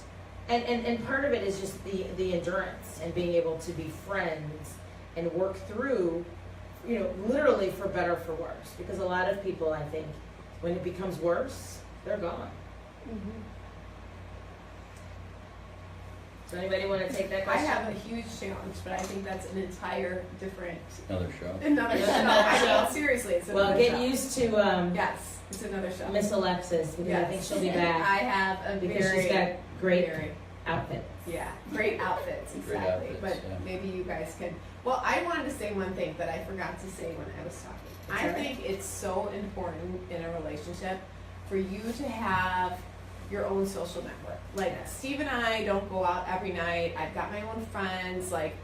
And part of it is just the endurance and being able to be friends and work through, literally for better or for worse. Because a lot of people, I think, when it becomes worse, they're gone. Mm-hmm. So anybody want to take that I question? have a huge challenge, but I think that's an entire different Another show. another Yeah, show. another I show. mean, seriously, it's Well, another get show. used to Yes, it's another show. Miss Alexis, because I think she'll be back I have a because very, she's got great very, outfits. yeah, great outfits, Great exactly. outfits, But yeah. maybe you guys can. Well, I wanted to say one thing that I forgot to say when I was talking. That's I all right. think it's so important in a relationship for you to have your own social network. Like Steve and I don't go out every night. I've got my own friends. Like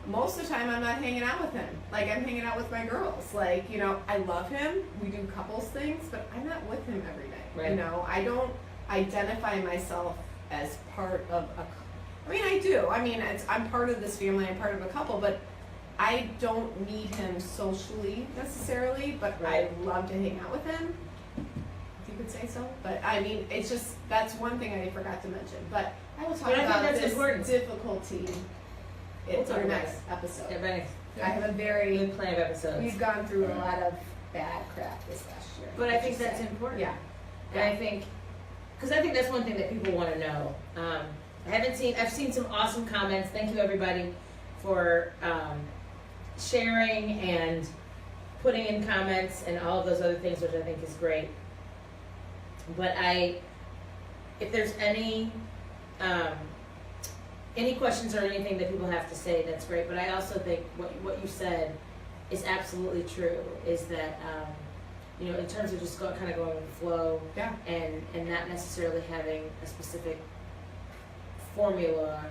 most of the time I'm not hanging out with him. Like I'm hanging out with my girls. Like, I love him. We do couples things, but I'm not with him every night. Right. I don't identify myself as part of I do. I'm part of this family. I'm part of a couple, but I don't need him socially necessarily, but Right. I love to hang out with him. If you could say so. But it's just, that's one thing I forgot to mention. But I will talk But I think about that's this important. difficulty We'll in talk our about next episode. Yeah, but I have a very, good plan of episodes. we've gone through a lot of bad crap this last year. But I think would you that's say? important. Yeah. And I think, because I think that's one thing that people want to know. I've seen some awesome comments. Thank you everybody for sharing and putting in comments and all of those other things, which I think is great. But if there's any questions or anything that people have to say, that's great. But I also think what you said is absolutely true, is that, in terms of just kind of going with the flow, Yeah. and not necessarily having a specific formula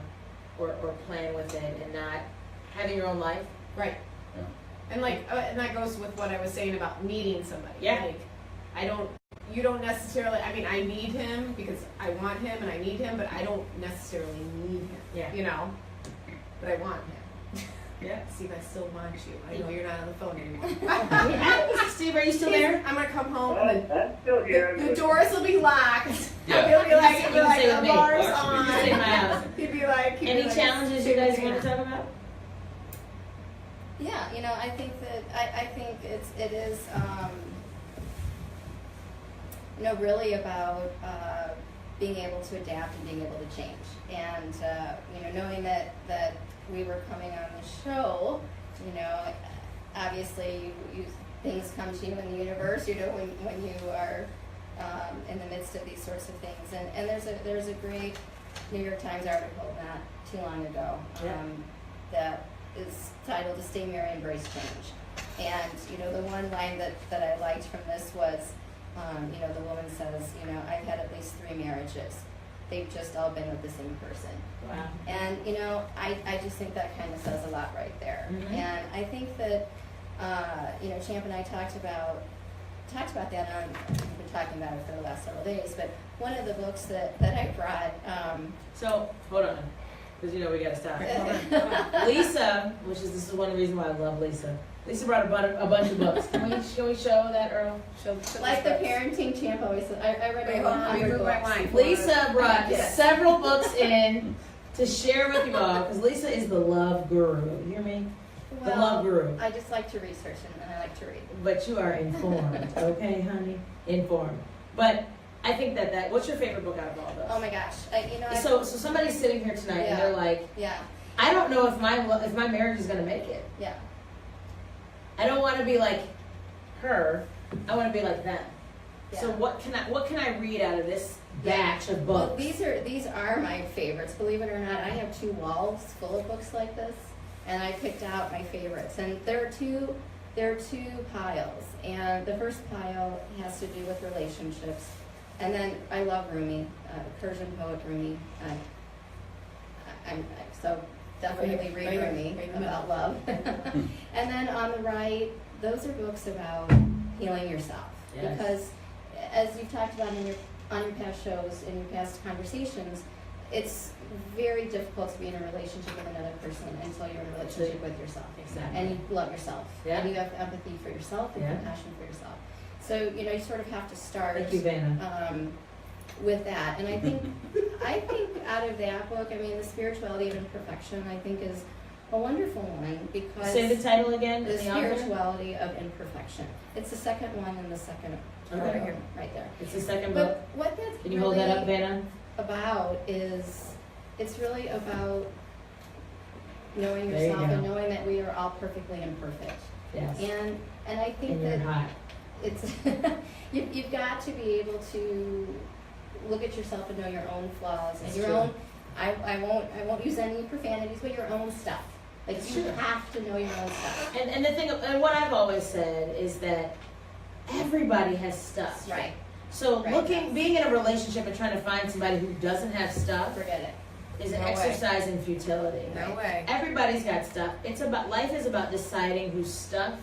or plan with it, and not having your own life. Right. Yeah. And and that goes with what I was saying about needing somebody. Yeah. Like, you don't necessarily, I need him because I want him and I need him, but I don't necessarily need him. Yeah. But I want him. Yeah. Steve, I still want you. I know you're not on the phone anymore. Steve, are you still there? I'm gonna come home and I'm still here. the doors will be locked. Yeah. He'll be like, You he'll can be like, stay with the me. bar's Or on. should we stay in my house? He'd be like, Any challenges you guys want to talk about? Yeah, I think that I think it is really about being able to adapt and being able to change. And knowing that we were coming on the show, obviously things come to you in the universe, when you are in the midst of these sorts of things. And there's a great New York Times article not too long ago that is titled "To Stay Married, Embrace Change." And the one line that I liked from this was, the woman says, I've had at least 3 marriages. They've just all been with the same person. Wow. And I just think that kind of says a lot right there. Mhm. And I think that Champ and I talked about that on. We've been talking about it for the last several days. But one of the books that I brought. So hold on, because we got to stop. Lisa, this is one reason why I love Lisa. Lisa brought a bunch of books. Can we show that, Earl? Like the parenting Champ always said, I read Wait, a hold on, let me 100 move my books. mic. Lisa brought Yes. several books in to share with you all, because Lisa is the love guru. You hear me? The love guru. I just like to research and I like to read. But you are informed, okay, honey? Informed. But I think that what's your favorite book out of all those? Oh my gosh, So somebody's sitting here tonight and they're like, yeah, I don't know if my marriage is gonna make it. yeah, I don't want to be like her. I want to be like them. So Yeah. what can I read out of this batch of Well, books? these are my favorites. Believe it or not, I have 2 walls full of books like this, and I picked out my favorites. And there are two piles, and the first pile has to do with relationships, and then I love Rumi, Persian poet Rumi. So definitely read Right Rumi in the about love. And then on the right, those are books about healing yourself. Yes. Because as you've talked about on your past shows, in your past conversations, it's very difficult to be in a relationship with another person until you're in a relationship with yourself. Exactly. And you love yourself. Yeah. And you have empathy for yourself and Yeah. compassion for yourself. So, you sort of have to start Thank you, Vanna. with that. And I think out of that book, I mean, The Spirituality of Imperfection, I think is a wonderful one because Say the title again. The the author? Spirituality of Imperfection. It's the second one in the second Okay. row, right there. It's the second book. But what that's Can you hold that up, Vanna? about is it's really about knowing There you yourself and go. knowing that we are all perfectly imperfect. Yes. And I think And you're that hot. it's you've got to be able to look at yourself and know your own flaws and That's your true. own I won't use any profanities, but your own stuff. Like That's you true. have to know your own stuff. And the thing, and what I've always said is that everybody has stuff. Right. So Right. being in a relationship and trying to find somebody who doesn't have stuff Forget it. is an No way. exercise in futility. No way. Everybody's got stuff. Life is about deciding whose stuff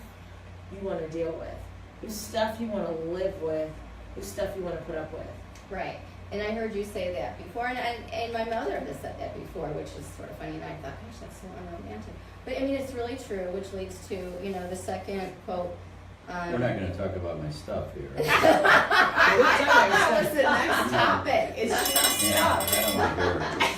you want to deal with, whose stuff you want to live with, whose stuff you want to put up with. Right. And I heard you say that before, and my mother has said that before, which is sort of funny, and I thought, gosh, that's so unromantic. But I mean, it's really true, which leads to, the second quote. We're not gonna talk about my stuff here. That was the next topic. It's just Yeah, stuff. I don't wanna hear it.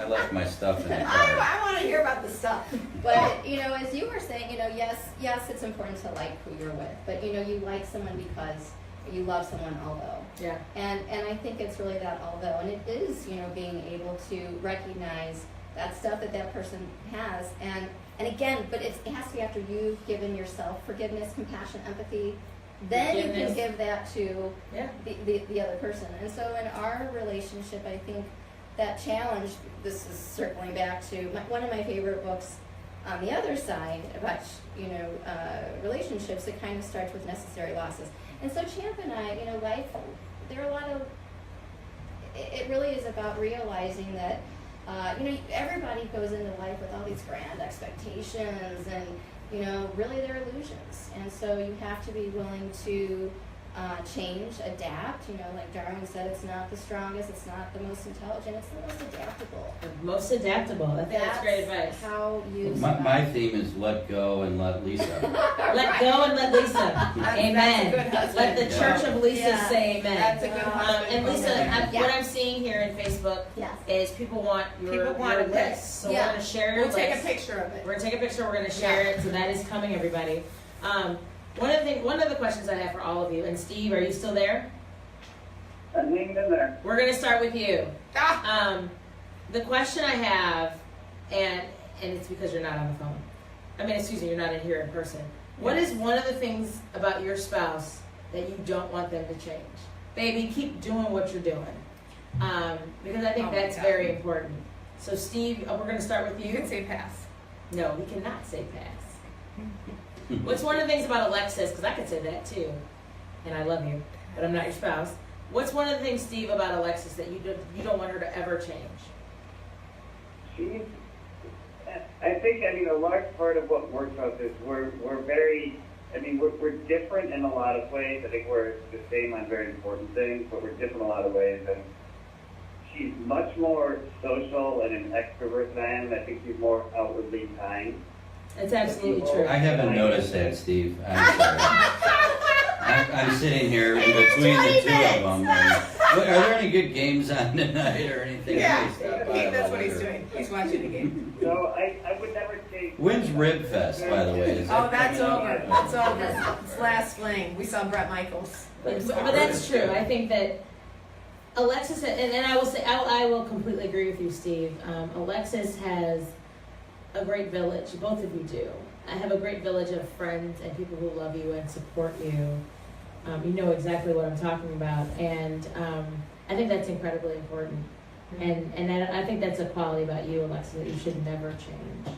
I left my stuff in the car. I want to hear about the stuff. But, as you were saying, yes, it's important to like who you're with, but, you like someone because you love someone although. Yeah. And I think it's really that although, and it is, being able to recognize that stuff that person has, and again, but it has to be after you've given yourself forgiveness, compassion, empathy, then you can Forgiveness. give that to Yeah. the other person. And so in our relationship, I think that challenge, this is circling back to one of my favorite books on the other side about, relationships, it kind of starts with necessary losses. And so Champ and I, life, there are a lot of, it really is about realizing that, everybody goes into life with all these grand expectations and, really they're illusions. And so you have to be willing to change, adapt. Like Darwin said, it's not the strongest, it's not the most intelligent, it's the most adaptable. The most adaptable. I think that's great advice. How you My survive. theme is let go and let Lisa. Let go and let Lisa. Amen. That's a good husband. Let the Church of Lisa Yeah. say amen. That's a good husband. And Lisa, Okay. what I'm seeing here in Facebook Yes. is people want your a list. list. So Yeah. we're going to share your We'll take a list. picture of it. We're going to take a picture. We're going to share it. So that is coming, everybody. One of the questions I have for all of you, and Steve, are you still there? I'm hanging in there. We're going to start with you. Ah, The question I have, and it's because you're not on the phone. I mean, excuse me, you're not in here in person. What is one of the things about your spouse that you don't want them to change? Baby, keep doing what you're doing. Because I think Oh my that's God. very important. So Steve, we're going to start with you you. can say pass. No, we cannot say pass. What's one of the things about Alexis, because I could say that too, and I love you, but I'm not your spouse. What's one of the things, Steve, about Alexis that you don't want her to ever change? I think, a large part of what works out is we're very, we're different in a lot of ways. I think we're the same on very important things, but we're different in a lot of ways. And she's much more social and an extrovert than I am. I think she's more outwardly kind. It's absolutely true. I haven't noticed that, Steve. I'm sorry. I'm sitting here in between the two of them. Are there any good games on tonight or anything? Yeah, Stop by, that's I what he's wonder. doing. He's watching the game. So I would never take. When's Rib Fest, by the way? Is Oh, that that's coming over. up? That's over. It's last fling. We saw Brett Michaels. But that's true. I think that Alexis, and I will say, I will completely agree with you, Steve. Alexis has a great village. Both of you do. I have a great village of friends and people who love you and support you. You know exactly what I'm talking about, and I think that's incredibly important. And I think that's a quality about you, Alexa, that you should never change.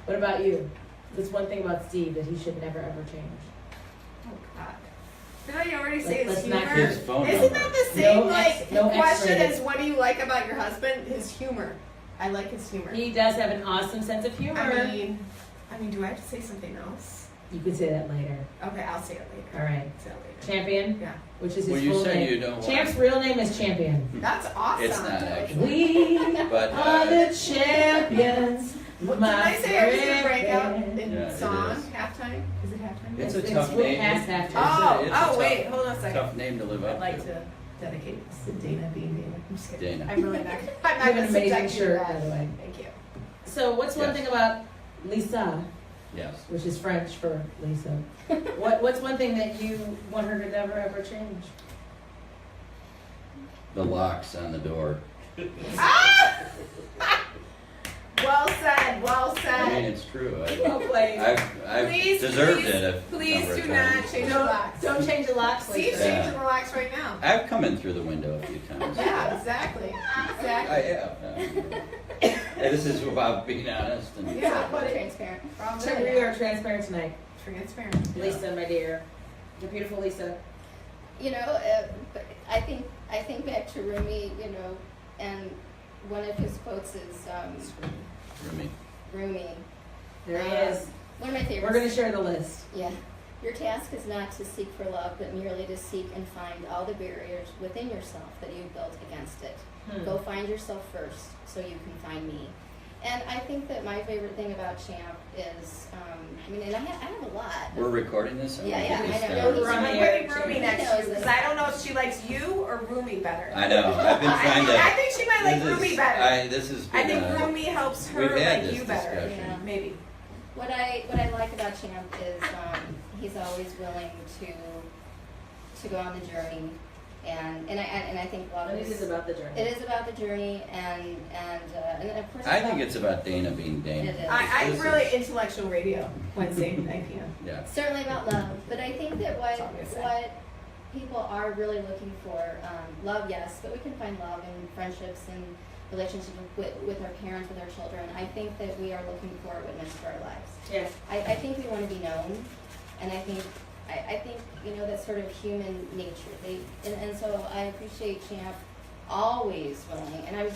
What about you? That's one thing about Steve that he should never ever change. Oh God. Did I already say his Let's not humor? His phone Isn't number. that the same No X- no question X-rated. as what do you like about your husband? His humor. I like his humor. He does have an awesome sense of humor. I mean, do I have to say something else? You could say that later. Okay, I'll say it later. All right. Say it later. Champion, Yeah. which is his Well, you full said name. you don't want- Champ's real name is Champion. That's awesome. It's not actually. We But, are the champions. What, my did I say I was gonna break out friend. in Yeah, it song is. halftime? Is it halftime? It's a It's tough way name. past halftime. It's a Oh, tough- wait, hold on a second. Tough name to live I'd up like to. to dedicate this to Dana being Dana. I'm just kidding. Dana. I'm really not. I'm You not have gonna an amazing subject you to shirt, that. by the way. Thank you. So what's one Yes. thing about Lisa, Yes. which is French for Lisa? What's one thing that you want her to never ever change? The locks on the door. Ah! Well said. Well I mean, said. it's true. Well played. I've Please, deserved please, it a Please number do of not times. change the locks. Don't change the locks. See, Lisa. changing the locks right now. I've come in through the window a few times. Yeah, exactly. I Exactly. have. And this is about being honest and. Yeah, We're but transparent. we're all So good. we are transparent tonight. Transparent. Yeah. Lisa, my dear, the beautiful Lisa. You know, but I think back to Rumi, you know, and one of his quotes is Rumi. Rumi. There he is. One of my favorites. We're going to share the list. Yeah. Your task is not to seek for love, but merely to seek and find all the barriers within yourself that you've built against it. Go find yourself first so you can find me. And I think that my favorite thing about Champ is, I mean, and I have a lot. We're recording this? Yeah, yeah, This I know. started. We're on the I'm air. putting Rumi next to you because I don't know if she likes you or Rumi better. I know, I've been trying to. I think she might like this is- Rumi better. This has I been, think Rumi helps her we've had like this you better. discussion. Yeah. Maybe. What I like about Champ is he's always willing to go on the journey, and I think love It is about the journey. it is about the journey, and of course I think it's about Dana being Dana. It is. I'm This really is- intellectual radio Wednesday 9 p.m. Yeah. certainly about love, but I think that That's all I'm gonna say. what people are really looking for, love, yes, but we can find love in friendships and relationships with our parents, with our children. I think that we are looking for a witness to our lives. Yes. I think we want to be known, and I think you know that's sort of human nature. And so I appreciate Champ always willing. And I was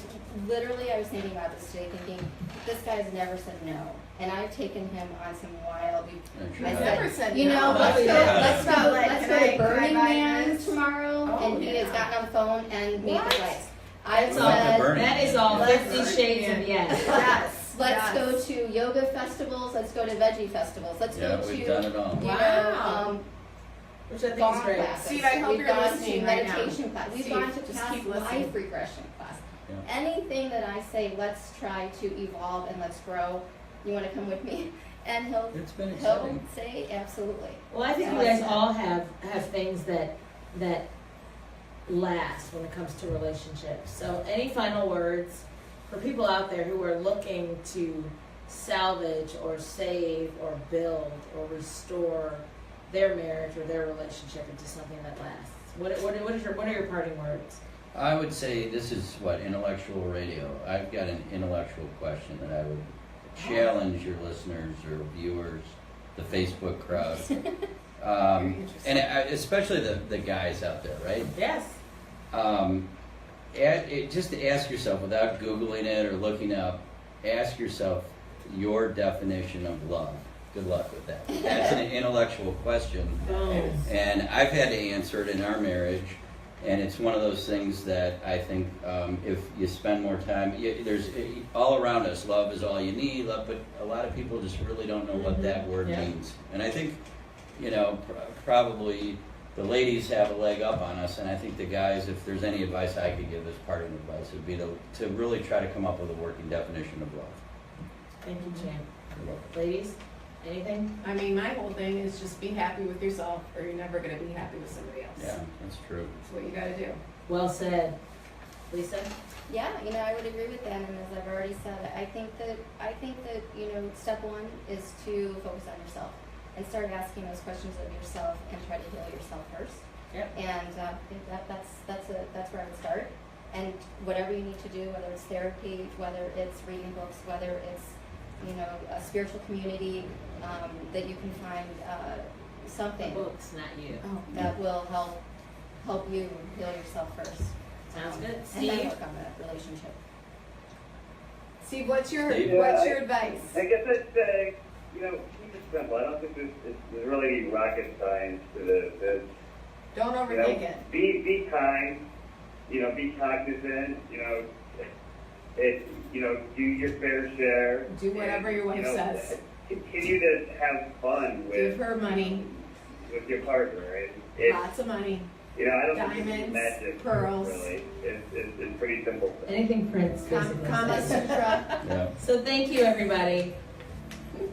thinking about this today, thinking this guy's never said no, and I've taken him on some wild. Actually, I I've said, never said you no. know, Oh, yeah. let's go to Burning Man this? tomorrow, Oh, and he has yeah. gotten on the phone and made What? the lights. I That's all the said, Burning That is all Let's 50 burn shades it. of yes. Yes. let's yes. go to yoga festivals. Let's go to veggie festivals. Let's Yeah, go to we've done it all. you Wow. know. Which I think is Gone great. classes. Steve, I hope We've you're gone listening to right now. meditation class. We've Steve, gone to just past keep listening. life regression class. Yeah. Anything that I say, let's try to evolve and let's grow. You want to come with me? And he'll It's been he'll exciting. say absolutely. Well, I think Yeah, you guys like that. all have things that last when it comes to relationships. So, any final words for people out there who are looking to salvage or save or build or restore their marriage or their relationship into something that lasts? What are your parting words? I would say this is intellectual radio. I've got an intellectual question that I would challenge your listeners or viewers, the Facebook crowd, interesting. and especially the guys out there, right? Yes. Just to ask yourself, without Googling it or looking up, ask yourself your definition of love. Good luck with that. That's an intellectual question. Boom. And I've had to answer it in our marriage, and it's one of those things that I think if you spend more time, there's all around us, love is all you need, love, but a lot of people just really don't know what that word Yeah. means. And I think, probably the ladies have a leg up on us, and I think the guys, if there's any advice I could give as parting advice, would be to really try to come up with a working definition of love. Thank you, Champ. Ladies, anything? I mean, my whole thing is just be happy with yourself, or you're never going to be happy with somebody else. Yeah, that's true. That's what you got to do. Well said. Lisa? Yeah, I would agree with that, and as I've already said, I think that step one is to focus on yourself. and start asking those questions of yourself and try to heal yourself first. Yep. And I think that's where I would start. And whatever you need to do, whether it's therapy, whether it's reading books, whether it's, you know, a spiritual community, that you can find something Books, not you. that will help you heal yourself first. Sounds good. And then Steve? work on that relationship. Steve, what's your Steve? advice? I guess I'd say, you know, keep it simple. I don't think there's really rocket science to this. Don't You know, overthink it. be kind. You know, be cognizant. You know, do your fair share. Do whatever and, your wife you know, says. Continue to have fun Give with her money, your partner. And lots of money. you know, I don't think Diamonds, it's magic. pearls. Really, it's pretty simple. Anything Prince, basically. Kama Sutra. Yeah, So thank you, everybody.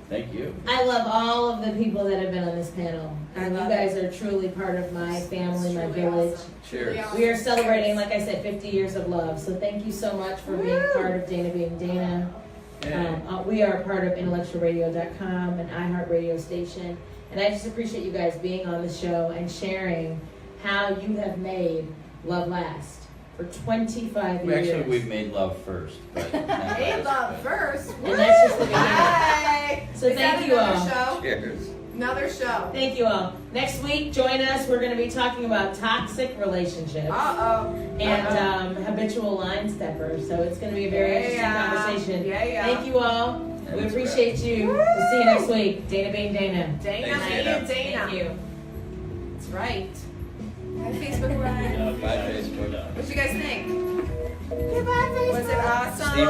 thank you. I love all of the people that have been on this panel. I And you love guys are truly part of my family, my Truly village. awesome. Cheers. Truly We are awesome. celebrating, like I said, 50 years of love. So thank you so much for being Woo! part of Dana Being Dana. Yeah. We are part of intellectualradio.com, an iHeart radio station. And I just appreciate you guys being on the show and sharing how you have made love last for 25 We years. actually, we've made love first, but. not Made last, love but- first. And that's just the beginning. Hi. So Is thank that you another all. Show? Cheers. Another show. Thank you all. Next week, join us. We're going to be talking about toxic relationships and habitual line steppers. So it's going to be a very interesting conversation. Yeah. Thank you all. We That's appreciate you. We'll see you next week. Dana being Dana. Dana Thanks, being Dana. Dana. Thank you. That's right. Hi, Facebook Live. Yeah, Bye, Facebook. yeah. What you guys think? Goodbye, Facebook. Was it awesome? Steve